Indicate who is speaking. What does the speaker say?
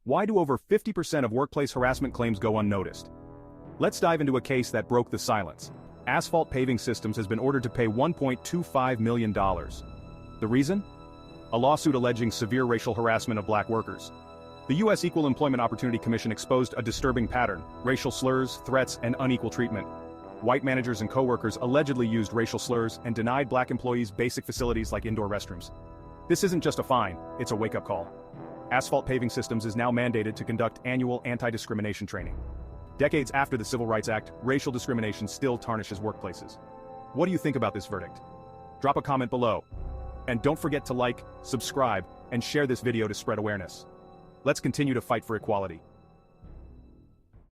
Speaker 1: Why do over 50% of workplace harassment claims go unnoticed? Let's dive into a case that broke the silence. Asphalt Paving Systems has been ordered to pay $1.25 million. The reason? A lawsuit alleging severe racial harassment of black workers. The U.S. Equal Employment Opportunity Commission exposed a disturbing pattern: racial slurs, threats, and unequal treatment. White managers and co-workers allegedly used racial slurs and denied black employees basic facilities like indoor restrooms. This isn't just a fine, it's a wake-up call. Asphalt Paving Systems is now mandated to conduct annual anti-discrimination training. Decades after the Civil Rights Act, racial discrimination still tarnishes workplaces. What do you think about this verdict? Drop a comment below. And don't forget to like, subscribe, and share this video to spread awareness. Let's continue to fight for equality.